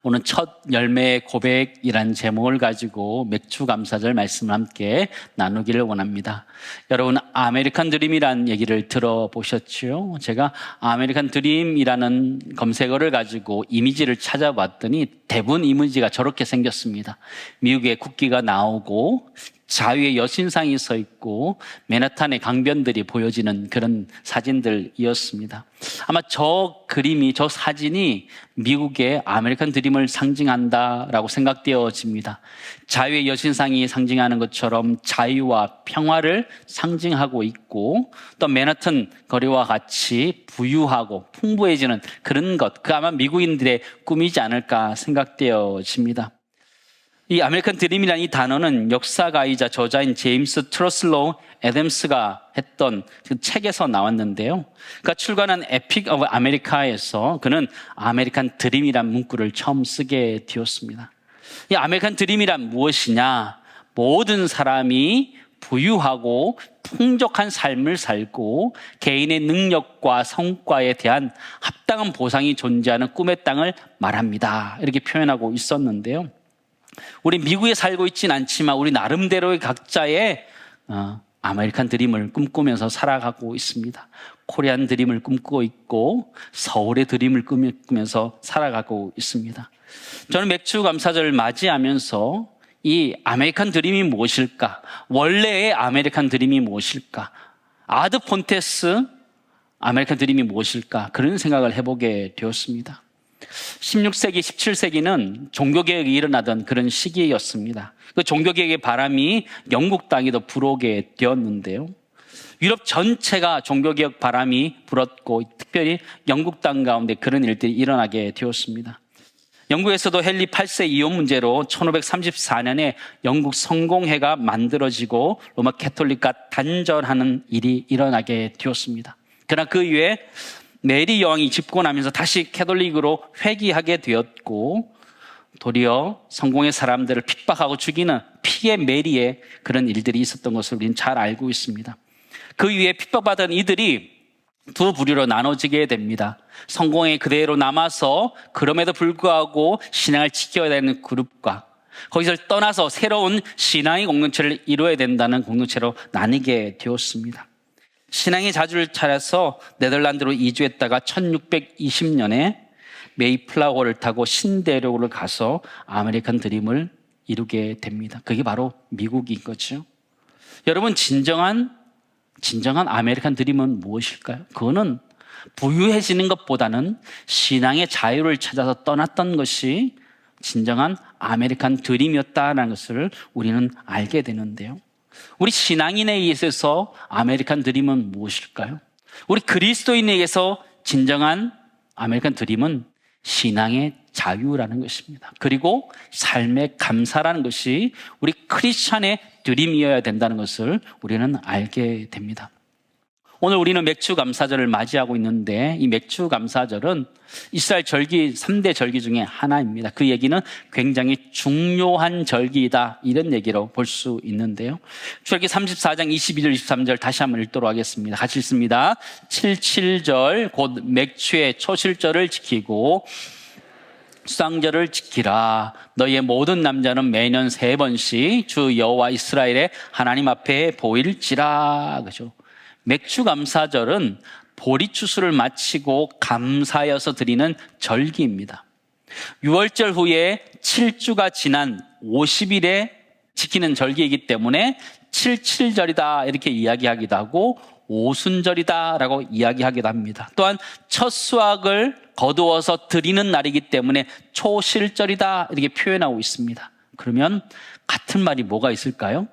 오늘 첫 열매의 고백이라는 제목을 가지고 맥주 감사절 말씀을 함께 나누기를 원합니다. 여러분, 아메리칸 드림이라는 얘기를 들어보셨죠? 제가 아메리칸 드림이라는 검색어를 가지고 이미지를 찾아봤더니 대부분 이미지가 저렇게 생겼습니다. 미국의 국기가 나오고 자유의 여신상이 서 있고 맨하탄의 강변들이 보여지는 그런 사진들이었습니다. 아마 저 그림이, 저 사진이 미국의 아메리칸 드림을 상징한다라고 생각되어집니다. 자유의 여신상이 상징하는 것처럼 자유와 평화를 상징하고 있고, 또 맨하탄 거리와 같이 부유하고 풍부해지는 그런 것, 그 아마 미국인들의 꿈이지 않을까 생각되어집니다. 이 아메리칸 드림이라는 이 단어는 역사가이자 저자인 제임스 트러슬로우 애덤스가 했던 그 책에서 나왔는데요. 그러니까 출간한 에픽 오브 아메리카에서 그는 아메리칸 드림이란 문구를 처음 쓰게 되었습니다. 이 아메리칸 드림이란 무엇이냐? 모든 사람이 부유하고 풍족한 삶을 살고 개인의 능력과 성과에 대한 합당한 보상이 존재하는 꿈의 땅을 말합니다. 이렇게 표현하고 있었는데요. 우리 미국에 살고 있진 않지만 우리 나름대로의 각자의 아메리칸 드림을 꿈꾸면서 살아가고 있습니다. 코리안 드림을 꿈꾸고 있고 서울의 드림을 꿈꾸면서 살아가고 있습니다. 저는 맥주 감사절을 맞이하면서 이 아메리칸 드림이 무엇일까? 원래의 아메리칸 드림이 무엇일까? 아드 폰테스 아메리칸 드림이 무엇일까? 그런 생각을 해보게 되었습니다. 16세기, 17세기는 종교개혁이 일어나던 그런 시기였습니다. 그 종교개혁의 바람이 영국 땅에도 불어오게 되었는데요. 유럽 전체가 종교개혁 바람이 불었고 특별히 영국 땅 가운데 그런 일들이 일어나게 되었습니다. 영국에서도 헨리 8세 이혼 문제로 1534년에 영국 성공회가 만들어지고 로마 캐톨릭과 단절하는 일이 일어나게 되었습니다. 그러나 그 이후에 메리 여왕이 집권하면서 다시 캐톨릭으로 회귀하게 되었고 도리어 성공의 사람들을 핍박하고 죽이는 피해 메리의 그런 일들이 있었던 것을 우리는 잘 알고 있습니다. 그 이후에 핍박받은 이들이 두 부류로 나눠지게 됩니다. 성공에 그대로 남아서 그럼에도 불구하고 신앙을 지켜야 되는 그룹과 거기서 떠나서 새로운 신앙의 공동체를 이루어야 된다는 공동체로 나뉘게 되었습니다. 신앙의 자주를 차려서 네덜란드로 이주했다가 1620년에 메이플라워를 타고 신대륙으로 가서 아메리칸 드림을 이루게 됩니다. 그게 바로 미국인 거죠. 여러분, 진정한 아메리칸 드림은 무엇일까요? 그거는 부유해지는 것보다는 신앙의 자유를 찾아서 떠났던 것이 진정한 아메리칸 드림이었다는 것을 우리는 알게 되는데요. 우리 신앙인에 의해서 아메리칸 드림은 무엇일까요? 우리 그리스도인에게서 진정한 아메리칸 드림은 신앙의 자유라는 것입니다. 그리고 삶의 감사라는 것이 우리 크리스찬의 드림이어야 된다는 것을 우리는 알게 됩니다. 오늘 우리는 맥주 감사절을 맞이하고 있는데 이 맥주 감사절은 이스라엘 절기 3대 절기 중에 하나입니다. 그 얘기는 굉장히 중요한 절기이다, 이런 얘기로 볼 수 있는데요. 출애굽기 34장 22절 23절 다시 한번 읽도록 하겠습니다. 같이 읽습니다. 77절 곧 맥주의 초실절을 지키고 수상절을 지키라. 너희의 모든 남자는 매년 3번씩 주 여호와 이스라엘의 하나님 앞에 보일지라. 그죠? 맥주 감사절은 보리추수를 마치고 감사여서 드리는 절기입니다. 6월절 후에 7주가 지난 50일에 지키는 절기이기 때문에 77절이다 이렇게 이야기하기도 하고 오순절이다라고 이야기하기도 합니다. 또한 첫 수확을 거두어서 드리는 날이기 때문에 초실절이다 이렇게 표현하고 있습니다. 그러면 같은 말이 뭐가 있을까요?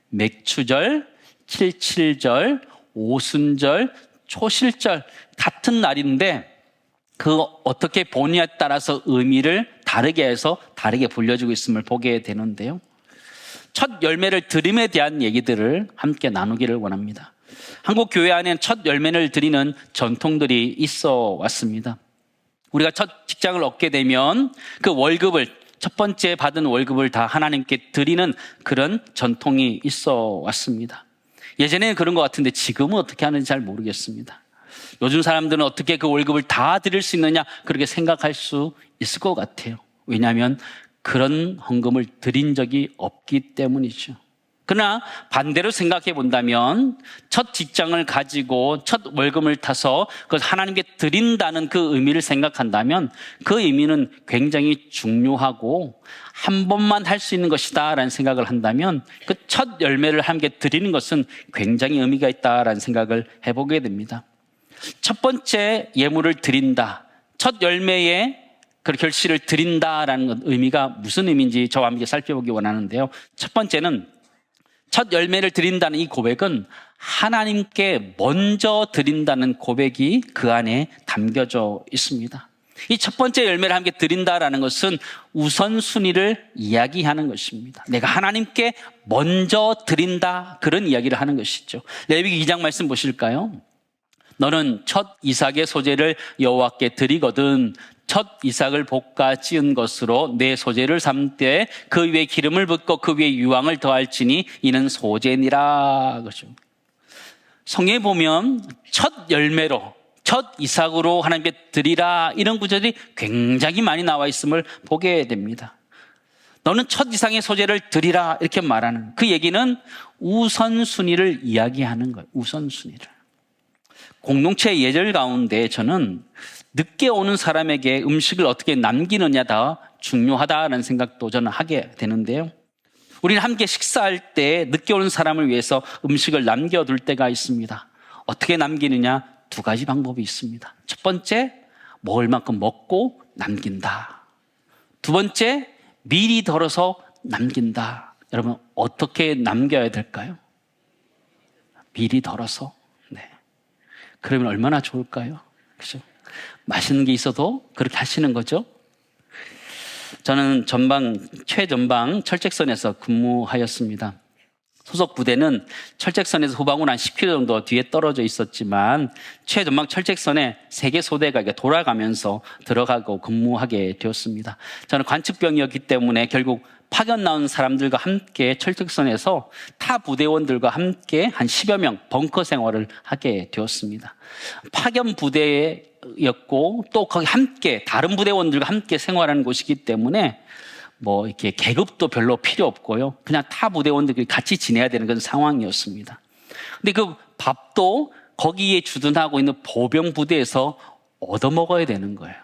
맥주절, 77절, 오순절, 초실절 같은 날인데 그 어떻게 보느냐에 따라서 의미를 다르게 해서 다르게 불려주고 있음을 보게 되는데요. 첫 열매를 드림에 대한 얘기들을 함께 나누기를 원합니다. 한국 교회 안에는 첫 열매를 드리는 전통들이 있어 왔습니다. 우리가 첫 직장을 얻게 되면 그 월급을, 첫 번째 받은 월급을 다 하나님께 드리는 그런 전통이 있어 왔습니다. 예전에는 그런 것 같은데 지금은 어떻게 하는지 잘 모르겠습니다. 요즘 사람들은 어떻게 그 월급을 다 드릴 수 있느냐 그렇게 생각할 수 있을 것 같아요. 왜냐하면 그런 헌금을 드린 적이 없기 때문이죠. 그러나 반대로 생각해 본다면 첫 직장을 가지고 첫 월급을 타서 그걸 하나님께 드린다는 그 의미를 생각한다면 그 의미는 굉장히 중요하고 한 번만 할 수 있는 것이다 라는 생각을 한다면 그 첫 열매를 하나님께 드리는 것은 굉장히 의미가 있다라는 생각을 해보게 됩니다. 첫 번째 예물을 드린다, 첫 열매에 그 결실을 드린다라는 의미가 무슨 의미인지 저와 함께 살펴보기 원하는데요. 첫 번째는 첫 열매를 드린다는 이 고백은 하나님께 먼저 드린다는 고백이 그 안에 담겨져 있습니다. 이 첫 번째 열매를 함께 드린다라는 것은 우선순위를 이야기하는 것입니다. 내가 하나님께 먼저 드린다, 그런 이야기를 하는 것이죠. 레위기 2장 말씀 보실까요? 너는 첫 이삭의 소재를 여호와께 드리거든 첫 이삭을 볶아 찌은 것으로 내 소재를 삼되 그 위에 기름을 붓고 그 위에 유황을 더할지니 이는 소재니라. 그렇죠. 성경에 보면 첫 열매로, 첫 이삭으로 하나님께 드리라, 이런 구절이 굉장히 많이 나와 있음을 보게 됩니다. 너는 첫 이삭의 소재를 드리라, 이렇게 말하는 그 얘기는 우선순위를 이야기하는 거예요. 우선순위를. 공동체 예절 가운데 저는 늦게 오는 사람에게 음식을 어떻게 남기느냐가 중요하다는 생각도 저는 하게 되는데요. 우리는 함께 식사할 때 늦게 오는 사람을 위해서 음식을 남겨둘 때가 있습니다. 어떻게 남기느냐? 두 가지 방법이 있습니다. 첫 번째, 먹을 만큼 먹고 남긴다. 두 번째, 미리 덜어서 남긴다. 여러분, 어떻게 남겨야 될까요? 미리 덜어서. 네. 그러면 얼마나 좋을까요? 그죠? 맛있는 게 있어도 그렇게 하시는 거죠. 저는 최전방 철책선에서 근무하였습니다. 소속 부대는 철책선에서 후방으로 한 10km 정도 뒤에 떨어져 있었지만 최전방 철책선에 3개 소대가 돌아가면서 들어가고 근무하게 되었습니다. 저는 관측병이었기 때문에 결국 파견 나온 사람들과 함께 철책선에서 타 부대원들과 함께 한 10여 명 벙커 생활을 하게 되었습니다. 파견 부대였고 또 거기 함께 다른 부대원들과 함께 생활하는 곳이기 때문에 뭐 이렇게 계급도 별로 필요 없고요. 그냥 타 부대원들끼리 같이 지내야 되는 그런 상황이었습니다. 근데 그 밥도 거기에 주둔하고 있는 보병 부대에서 얻어먹어야 되는 거예요.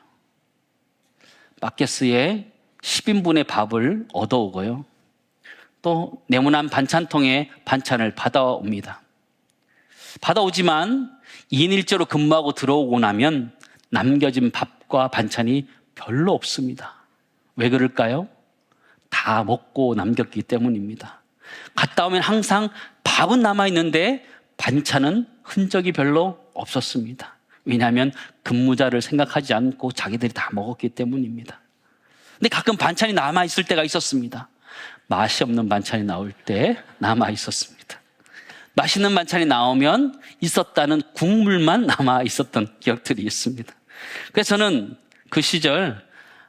바켓스에 10인분의 밥을 얻어오고요. 또 네모난 반찬통에 반찬을 받아옵니다. 받아오지만 2인 1조로 근무하고 들어오고 나면 남겨진 밥과 반찬이 별로 없습니다. 왜 그럴까요? 다 먹고 남겼기 때문입니다. 갔다 오면 항상 밥은 남아있는데 반찬은 흔적이 별로 없었습니다. 왜냐하면 근무자를 생각하지 않고 자기들이 다 먹었기 때문입니다. 근데 가끔 반찬이 남아있을 때가 있었습니다. 맛이 없는 반찬이 나올 때 남아있었습니다. 맛있는 반찬이 나오면 있었다는 국물만 남아있었던 기억들이 있습니다. 그래서 저는 그 시절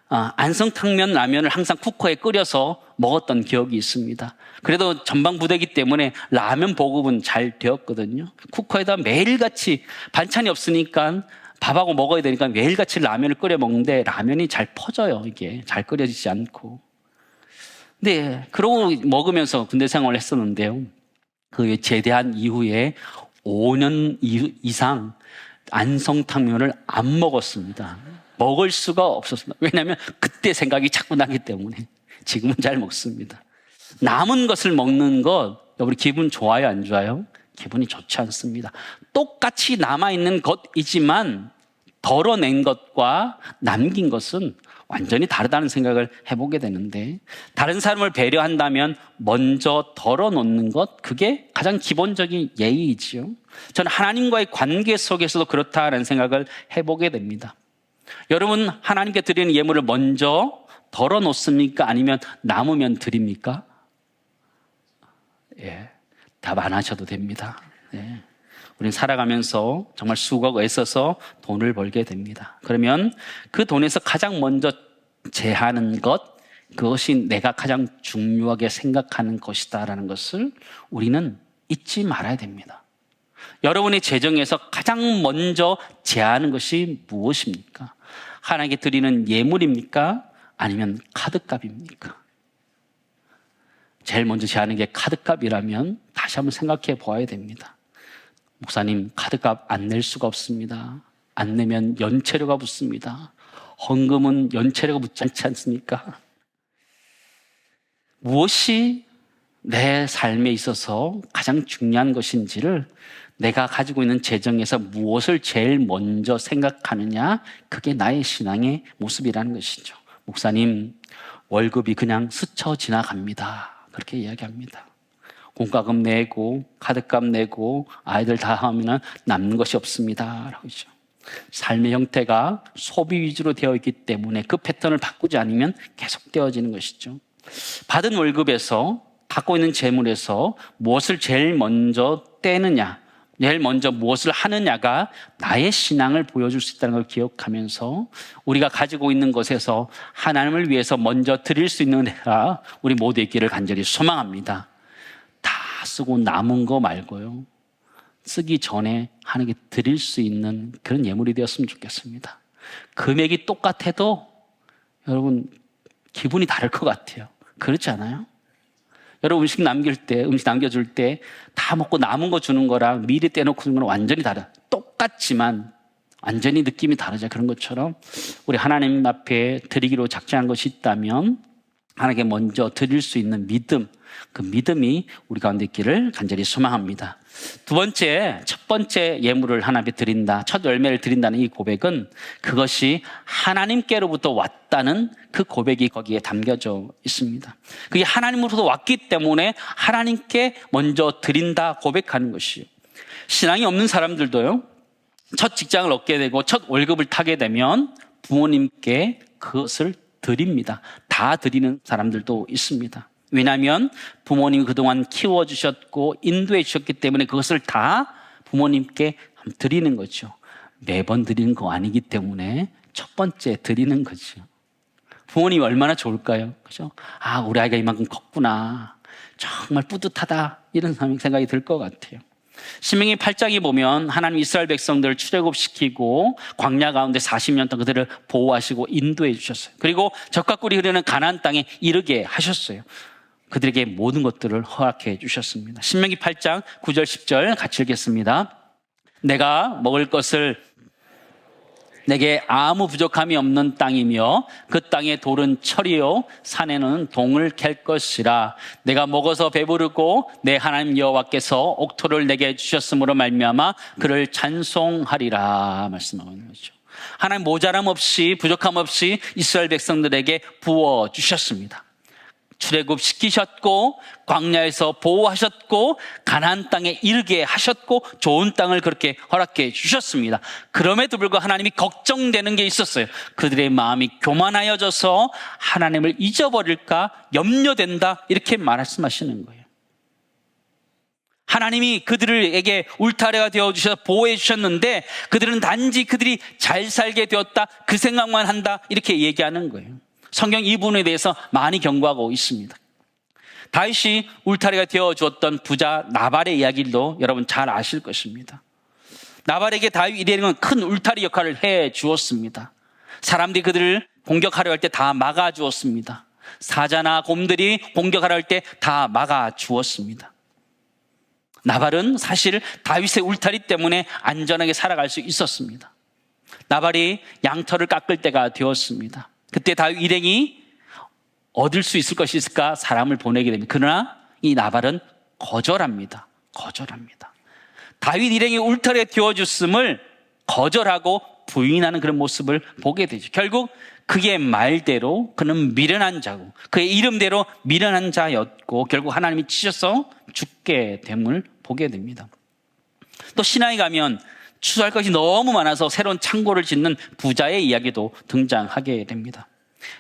안성탕면 라면을 항상 쿠커에 끓여서 먹었던 기억이 있습니다. 그래도 전방부대이기 때문에 라면 보급은 잘 되었거든요. 쿠커에다 매일같이 반찬이 없으니까 밥하고 먹어야 되니까 매일같이 라면을 끓여 먹는데 라면이 잘 퍼져요. 이게 잘 끓여지지 않고. 근데 그러고 먹으면서 군대 생활을 했었는데요. 그 제대한 이후에 5년 이상 안성탕면을 안 먹었습니다. 먹을 수가 없었습니다. 왜냐하면 그때 생각이 자꾸 나기 때문에. 지금은 잘 먹습니다. 남은 것을 먹는 것, 우리 기분 좋아요, 안 좋아요? 기분이 좋지 않습니다. 똑같이 남아있는 것이지만 덜어낸 것과 남긴 것은 완전히 다르다는 생각을 해보게 되는데, 다른 사람을 배려한다면 먼저 덜어놓는 것, 그게 가장 기본적인 예의이지요. 저는 하나님과의 관계 속에서도 그렇다는 생각을 해보게 됩니다. 여러분, 하나님께 드리는 예물을 먼저 덜어놓습니까? 아니면 남으면 드립니까? 예, 답 안 하셔도 됩니다. 예. 우리는 살아가면서 정말 수고하고 애써서 돈을 벌게 됩니다. 그러면 그 돈에서 가장 먼저 제하는 것, 그것이 내가 가장 중요하게 생각하는 것이다라는 것을 우리는 잊지 말아야 됩니다. 여러분의 재정에서 가장 먼저 제하는 것이 무엇입니까? 하나님께 드리는 예물입니까? 아니면 카드값입니까? 제일 먼저 제하는 게 카드값이라면 다시 한번 생각해 보아야 됩니다. 목사님, 카드값 안 낼 수가 없습니다. 안 내면 연체료가 붙습니다. 헌금은 연체료가 붙지 않지 않습니까? 무엇이 내 삶에 있어서 가장 중요한 것인지를 내가 가지고 있는 재정에서 무엇을 제일 먼저 생각하느냐, 그게 나의 신앙의 모습이라는 것이죠. 목사님, 월급이 그냥 스쳐 지나갑니다. 그렇게 이야기합니다. 공과금 내고 카드값 내고 아이들 다 하면 남는 것이 없습니다 라고 하죠. 삶의 형태가 소비 위주로 되어 있기 때문에 그 패턴을 바꾸지 않으면 계속되어지는 것이죠. 받은 월급에서 갖고 있는 재물에서 무엇을 제일 먼저 떼느냐, 제일 먼저 무엇을 하느냐가 나의 신앙을 보여줄 수 있다는 걸 기억하면서 우리가 가지고 있는 것에서 하나님을 위해서 먼저 드릴 수 있는 해가 우리 모두 있기를 간절히 소망합니다. 다 쓰고 남은 거 말고요, 쓰기 전에 하나님께 드릴 수 있는 그런 예물이 되었으면 좋겠습니다. 금액이 똑같아도 여러분 기분이 다를 것 같아요. 그렇지 않아요? 여러분 음식 남겨줄 때 다 먹고 남은 거 주는 거랑 미리 떼놓고 주는 거랑 완전히 다르다. 똑같지만 완전히 느낌이 다르죠. 그런 것처럼 우리 하나님 앞에 드리기로 작정한 것이 있다면 하나님께 먼저 드릴 수 있는 믿음, 그 믿음이 우리 가운데 있기를 간절히 소망합니다. 첫 번째 예물을 하나님께 드린다, 첫 열매를 드린다는 이 고백은 그것이 하나님께로부터 왔다는 그 고백이 거기에 담겨져 있습니다. 그게 하나님으로부터 왔기 때문에 하나님께 먼저 드린다 고백하는 것이요. 신앙이 없는 사람들도요, 첫 직장을 얻게 되고 첫 월급을 타게 되면 부모님께 그것을 드립니다. 다 드리는 사람들도 있습니다. 왜냐하면 부모님이 그동안 키워주셨고 인도해 주셨기 때문에 그것을 다 부모님께 드리는 거죠. 매번 드리는 거 아니기 때문에 첫 번째 드리는 거죠. 부모님이 얼마나 좋을까요? 그죠? 아, 우리 아이가 이만큼 컸구나. 정말 뿌듯하다. 이런 생각이 들 것 같아요. 신명기 8장에 보면 하나님 이스라엘 백성들을 출애굽시키고 광야 가운데 40년 동안 그들을 보호하시고 인도해 주셨어요. 그리고 적과 꿀이 흐르는 가나안 땅에 이르게 하셨어요. 그들에게 모든 것들을 허락해 주셨습니다. 신명기 8장 9절 10절 같이 읽겠습니다. 내가 먹을 것을 내게 아무 부족함이 없는 땅이며 그 땅의 돌은 철이요 산에는 동을 캘 것이라. 내가 먹어서 배부르고 내 하나님 여호와께서 옥토를 내게 주셨으므로 말미암아 그를 찬송하리라 말씀하는 거죠. 하나님 모자람 없이 부족함 없이 이스라엘 백성들에게 부어주셨습니다. 출애굽시키셨고 광야에서 보호하셨고 가나안 땅에 이르게 하셨고 좋은 땅을 그렇게 허락해 주셨습니다. 그럼에도 불구하고 하나님이 걱정되는 게 있었어요. 그들의 마음이 교만하여져서 하나님을 잊어버릴까 염려된다, 이렇게 말씀하시는 거예요. 하나님이 그들에게 울타리가 되어주셔서 보호해 주셨는데 그들은 단지 그들이 잘 살게 되었다, 그 생각만 한다, 이렇게 얘기하는 거예요. 성경 이 부분에 대해서 많이 경고하고 있습니다. 다윗이 울타리가 되어주었던 부자 나발의 이야기도 여러분 잘 아실 것입니다. 나발에게 다윗 이레는 큰 울타리 역할을 해 주었습니다. 사람들이 그들을 공격하려 할 때 다 막아 주었습니다. 사자나 곰들이 공격하려 할 때 다 막아 주었습니다. 나발은 사실 다윗의 울타리 때문에 안전하게 살아갈 수 있었습니다. 나발이 양털을 깎을 때가 되었습니다. 그때 다윗 일행이 얻을 수 있을 것이 있을까 사람을 보내게 됩니다. 그러나 이 나발은 거절합니다. 다윗 일행이 울타리에 띄워줬음을 거절하고 부인하는 그런 모습을 보게 되죠. 결국 그의 말대로 그는 미련한 자고 그의 이름대로 미련한 자였고 결국 하나님이 치셔서 죽게 됨을 보게 됩니다. 또 신화에 가면 추수할 것이 너무 많아서 새로운 창고를 짓는 부자의 이야기도 등장하게 됩니다.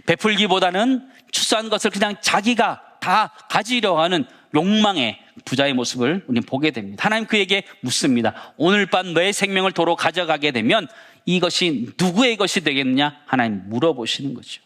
베풀기보다는 추수한 것을 그냥 자기가 다 가지려 하는 욕망의 부자의 모습을 우리는 보게 됩니다. 하나님 그에게 묻습니다. 오늘 밤 너의 생명을 도로 가져가게 되면 이것이 누구의 것이 되겠느냐? 하나님 물어보시는 거죠.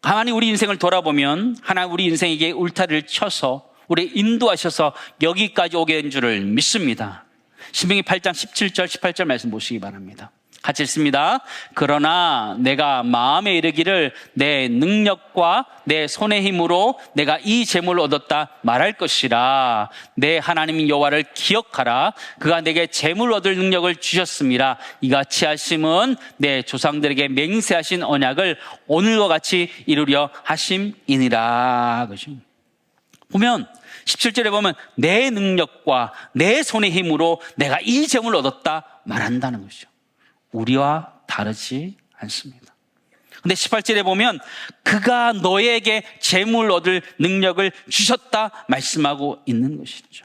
가만히 우리 인생을 돌아보면 하나님 우리 인생에게 울타리를 쳐서 우리 인도하셔서 여기까지 오게 된 줄을 믿습니다. 신명기 8장 17절 18절 말씀 보시기 바랍니다. 같이 읽습니다. 그러나 내가 마음에 이르기를 내 능력과 내 손의 힘으로 내가 이 재물을 얻었다 말할 것이라. 내 하나님 여호와를 기억하라. 그가 내게 재물 얻을 능력을 주셨습니다. 이같이 하심은 내 조상들에게 맹세하신 언약을 오늘과 같이 이루려 하심이니라. 그죠? 보면 17절에 보면 내 능력과 내 손의 힘으로 내가 이 재물을 얻었다 말한다는 것이죠. 우리와 다르지 않습니다. 근데 18절에 보면 그가 너에게 재물 얻을 능력을 주셨다 말씀하고 있는 것이죠.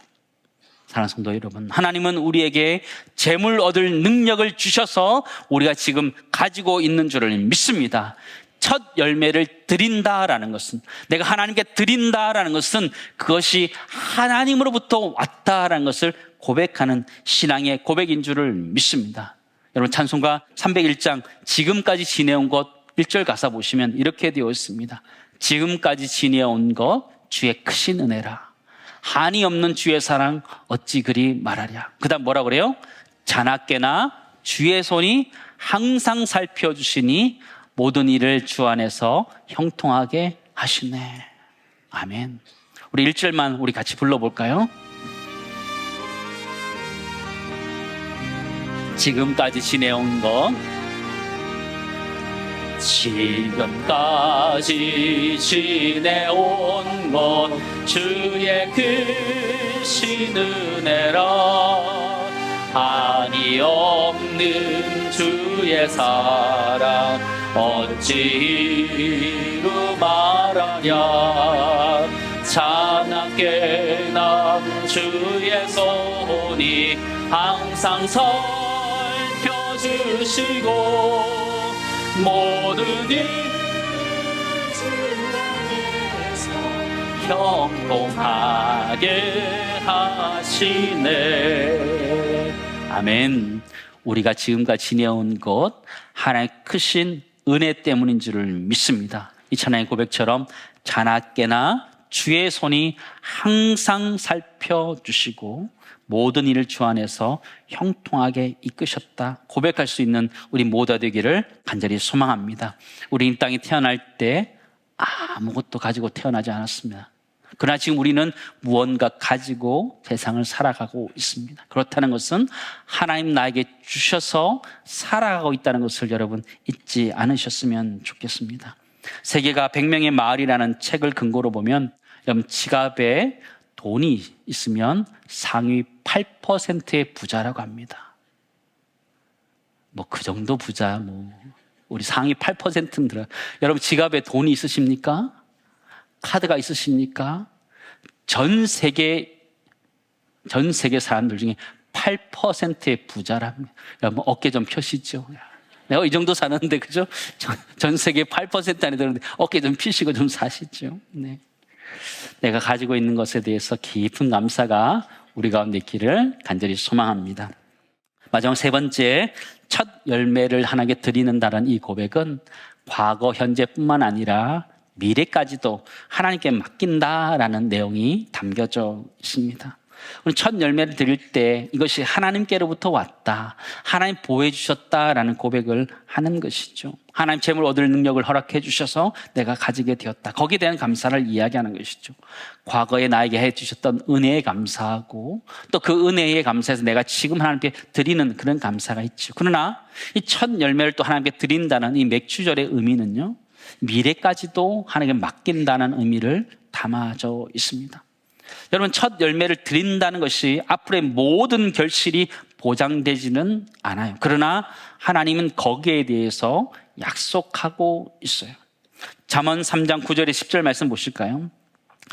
사랑하는 성도 여러분, 하나님은 우리에게 재물 얻을 능력을 주셔서 우리가 지금 가지고 있는 줄을 믿습니다. 첫 열매를 드린다라는 것은, 내가 하나님께 드린다라는 것은 그것이 하나님으로부터 왔다라는 것을 고백하는 신앙의 고백인 줄을 믿습니다. 여러분, 찬송가 301장 지금까지 지내온 것 1절 가사 보시면 이렇게 되어 있습니다. 지금까지 지내온 것 주의 크신 은혜라. 한이 없는 주의 사랑 어찌 그리 말하랴. 그 다음 뭐라 그래요? 자나깨나 주의 손이 항상 살펴주시니 모든 일을 주 안에서 형통하게 하시네. 아멘. 우리 1절만 우리 같이 불러볼까요? 지금까지 지내온 것, 지금까지 지내온 것 주의 크신 은혜라. 한이 없는 주의 사랑 어찌 이루 말하랴. 자나깨나 주의 손이 항상 살펴주시고 모든 일 주 안에서 형통하게 하시네. 아멘. 우리가 지금까지 지내온 것 하나님의 크신 은혜 때문인 줄을 믿습니다. 이 찬양의 고백처럼 자나깨나 주의 손이 항상 살펴주시고 모든 일을 주 안에서 형통하게 이끄셨다 고백할 수 있는 우리 모두가 되기를 간절히 소망합니다. 우리 이 땅에 태어날 때 아무것도 가지고 태어나지 않았습니다. 그러나 지금 우리는 무언가 가지고 세상을 살아가고 있습니다. 그렇다는 것은 하나님 나에게 주셔서 살아가고 있다는 것을 여러분 잊지 않으셨으면 좋겠습니다. 세계가 100명의 마을이라는 책을 근거로 보면 여러분 지갑에 돈이 있으면 상위 8%의 부자라고 합니다. 뭐 그 정도 부자, 우리 상위 8%는 들어요. 여러분 지갑에 돈이 있으십니까? 카드가 있으십니까? 전 세계 사람들 중에 8%의 부자랍니다. 여러분 어깨 좀 펴시죠. 내가 이 정도 사는데 그죠? 전 세계 8% 안에 들었는데 어깨 좀 펴시고 좀 사시죠. 네. 내가 가지고 있는 것에 대해서 깊은 감사가 우리 가운데 있기를 간절히 소망합니다. 마지막 세 번째, 첫 열매를 하나님께 드리는다는 이 고백은 과거, 현재뿐만 아니라 미래까지도 하나님께 맡긴다라는 내용이 담겨져 있습니다. 우리 첫 열매를 드릴 때 이것이 하나님께로부터 왔다, 하나님 보호해 주셨다라는 고백을 하는 것이죠. 하나님 재물 얻을 능력을 허락해 주셔서 내가 가지게 되었다, 거기에 대한 감사를 이야기하는 것이죠. 과거에 나에게 해 주셨던 은혜에 감사하고 또 그 은혜에 감사해서 내가 지금 하나님께 드리는 그런 감사가 있죠. 그러나 이 첫 열매를 또 하나님께 드린다는 이 맥주절의 의미는요, 미래까지도 하나님께 맡긴다는 의미를 담아져 있습니다. 여러분, 첫 열매를 드린다는 것이 앞으로의 모든 결실이 보장되지는 않아요. 그러나 하나님은 거기에 대해서 약속하고 있어요. 잠언 3장 9절에 10절 말씀 보실까요?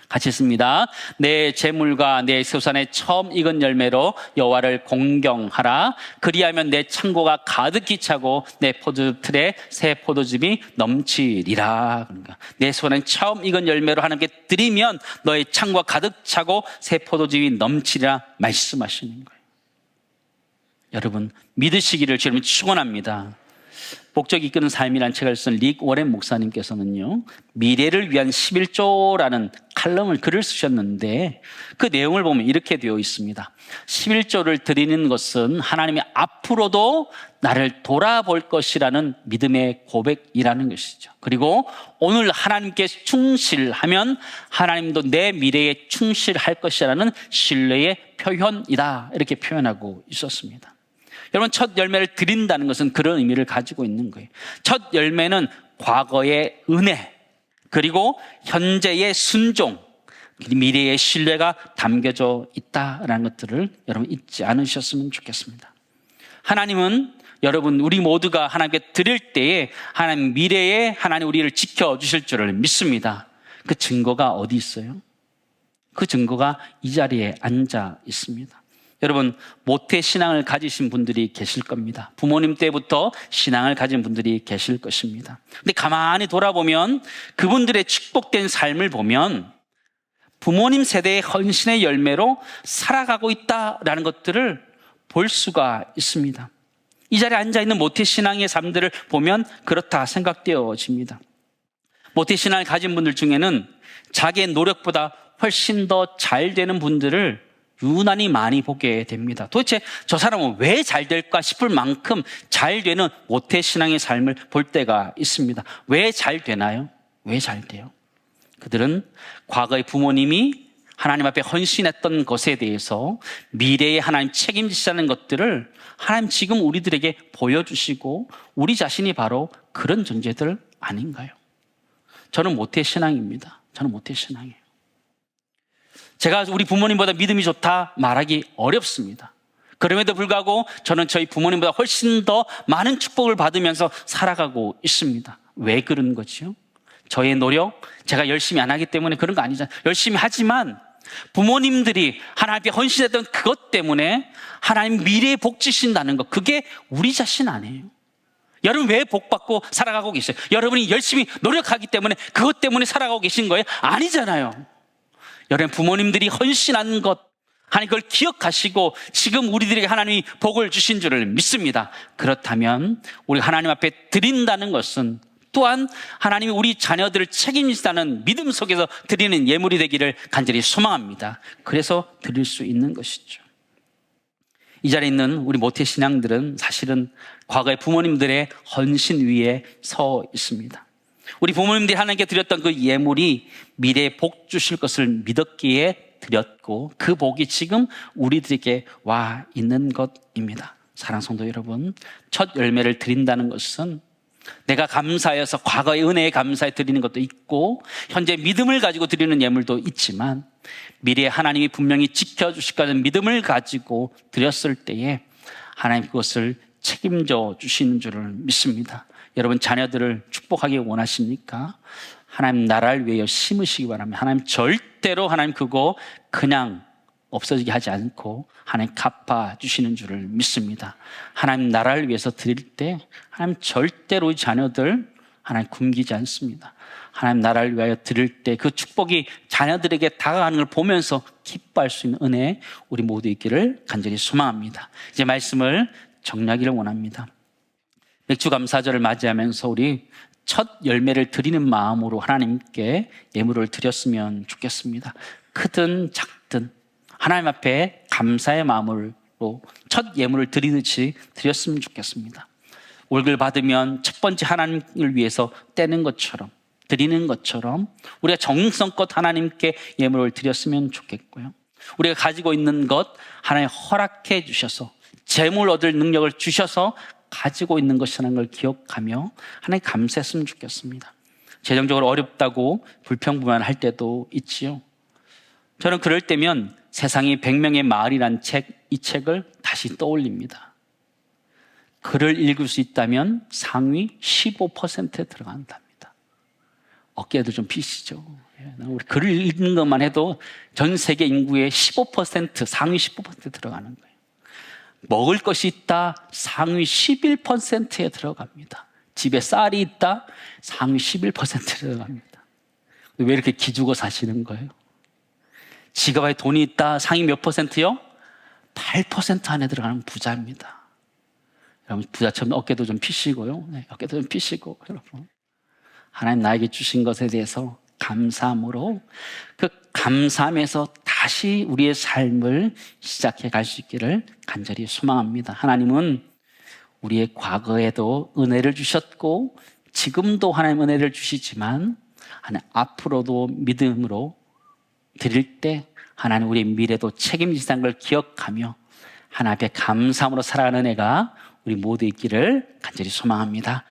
같이 읽습니다. 내 재물과 내 소산의 처음 익은 열매로 여호와를 공경하라. 그리하면 내 창고가 가득히 차고 내 포도틀에 새 포도즙이 넘치리라. 그러니까 내 손엔 처음 익은 열매로 하나님께 드리면 너의 창고가 가득 차고 새 포도즙이 넘치리라 말씀하시는 거예요. 여러분 믿으시기를 주님 축원합니다. 목적이 이끄는 삶이라는 책을 쓴 릭 워렌 목사님께서는요, 미래를 위한 11조라는 칼럼을 글을 쓰셨는데 그 내용을 보면 이렇게 되어 있습니다. 11조를 드리는 것은 하나님이 앞으로도 나를 돌아볼 것이라는 믿음의 고백이라는 것이죠. 그리고 오늘 하나님께 충실하면 하나님도 내 미래에 충실할 것이라는 신뢰의 표현이다, 이렇게 표현하고 있었습니다. 여러분, 첫 열매를 드린다는 것은 그런 의미를 가지고 있는 거예요. 첫 열매는 과거의 은혜, 그리고 현재의 순종, 미래의 신뢰가 담겨져 있다는 것들을 여러분 잊지 않으셨으면 좋겠습니다. 하나님은 여러분, 우리 모두가 하나님께 드릴 때에 하나님 미래에 하나님 우리를 지켜주실 줄을 믿습니다. 그 증거가 어디 있어요? 그 증거가 이 자리에 앉아 있습니다. 여러분, 모태 신앙을 가지신 분들이 계실 겁니다. 부모님 때부터 신앙을 가진 분들이 계실 것입니다. 근데 가만히 돌아보면 그분들의 축복된 삶을 보면 부모님 세대의 헌신의 열매로 살아가고 있다라는 것들을 볼 수가 있습니다. 이 자리에 앉아있는 모태신앙의 삶들을 보면 그렇다 생각되어집니다. 모태신앙을 가진 분들 중에는 자기의 노력보다 훨씬 더 잘 되는 분들을 유난히 많이 보게 됩니다. 도대체 저 사람은 왜 잘 될까 싶을 만큼 잘 되는 모태신앙의 삶을 볼 때가 있습니다. 왜 잘 되나요? 왜 잘 돼요? 그들은 과거의 부모님이 하나님 앞에 헌신했던 것에 대해서 미래에 하나님 책임지시는 것들을 하나님 지금 우리들에게 보여주시고 우리 자신이 바로 그런 존재들 아닌가요? 저는 모태신앙입니다. 저는 모태신앙이에요. 제가 우리 부모님보다 믿음이 좋다 말하기 어렵습니다. 그럼에도 불구하고 저는 저희 부모님보다 훨씬 더 많은 축복을 받으면서 살아가고 있습니다. 왜 그런 거죠? 저의 노력, 제가 열심히 안 하기 때문에 그런 거 아니잖아요. 열심히 하지만 부모님들이 하나님 앞에 헌신했던 그것 때문에 하나님 미래에 복 주신다는 것, 그게 우리 자신 아니에요. 여러분 왜 복 받고 살아가고 계세요? 여러분이 열심히 노력하기 때문에 그것 때문에 살아가고 계신 거예요? 아니잖아요. 여러분 부모님들이 헌신한 것, 하나님 그걸 기억하시고 지금 우리들에게 하나님이 복을 주신 줄을 믿습니다. 그렇다면 우리 하나님 앞에 드린다는 것은 또한 하나님이 우리 자녀들을 책임지다는 믿음 속에서 드리는 예물이 되기를 간절히 소망합니다. 그래서 드릴 수 있는 것이죠. 이 자리에 있는 우리 모태신앙들은 사실은 과거의 부모님들의 헌신 위에 서 있습니다. 우리 부모님들이 하나님께 드렸던 그 예물이 미래에 복 주실 것을 믿었기에 드렸고 그 복이 지금 우리들에게 와 있는 것입니다. 사랑하는 성도 여러분, 첫 열매를 드린다는 것은 내가 감사해서 과거의 은혜에 감사해 드리는 것도 있고 현재 믿음을 가지고 드리는 예물도 있지만 미래에 하나님이 분명히 지켜주실 거라는 믿음을 가지고 드렸을 때에 하나님 그것을 책임져 주시는 줄을 믿습니다. 여러분 자녀들을 축복하기 원하십니까? 하나님 나라를 위하여 심으시기 바랍니다. 하나님 절대로 하나님 그거 그냥 없어지게 하지 않고 하나님 갚아주시는 줄을 믿습니다. 하나님 나라를 위해서 드릴 때 하나님 절대로 이 자녀들 하나님 굶기지 않습니다. 하나님 나라를 위하여 드릴 때 그 축복이 자녀들에게 다가가는 걸 보면서 기뻐할 수 있는 은혜 우리 모두 있기를 간절히 소망합니다. 이제 말씀을 정리하기를 원합니다. 맥주감사절을 맞이하면서 우리 첫 열매를 드리는 마음으로 하나님께 예물을 드렸으면 좋겠습니다. 크든 작든 하나님 앞에 감사의 마음으로 첫 예물을 드리듯이 드렸으면 좋겠습니다. 월급을 받으면 첫 번째 하나님을 위해서 떼는 것처럼 드리는 것처럼 우리가 정성껏 하나님께 예물을 드렸으면 좋겠고요. 우리가 가지고 있는 것 하나님 허락해 주셔서 재물 얻을 능력을 주셔서 가지고 있는 것이라는 걸 기억하며 하나님 감사했으면 좋겠습니다. 재정적으로 어렵다고 불평불만할 때도 있지요. 저는 그럴 때면 세상이 100명의 마을이란 이 책을 다시 떠올립니다. 글을 읽을 수 있다면 상위 15%에 들어간답니다. 어깨도 좀 피시죠. 우리 글을 읽는 것만 해도 전 세계 인구의 15%, 상위 15%에 들어가는 거예요. 먹을 것이 있다, 상위 11%에 들어갑니다. 집에 쌀이 있다, 상위 11%에 들어갑니다. 왜 이렇게 기죽어 사시는 거예요? 지갑에 돈이 있다, 상위 몇 %요? 8% 안에 들어가는 부자입니다. 여러분 부자처럼 어깨도 좀 피시고요. 네, 어깨도 좀 피시고 여러분 하나님 나에게 주신 것에 대해서 감사함으로 그 감사함에서 다시 우리의 삶을 시작해 갈 수 있기를 간절히 소망합니다. 하나님은 우리의 과거에도 은혜를 주셨고 지금도 하나님 은혜를 주시지만 하나님 앞으로도 믿음으로 드릴 때 하나님 우리의 미래도 책임지다는 걸 기억하며 하나님 앞에 감사함으로 살아가는 은혜가 우리 모두 있기를 간절히 소망합니다.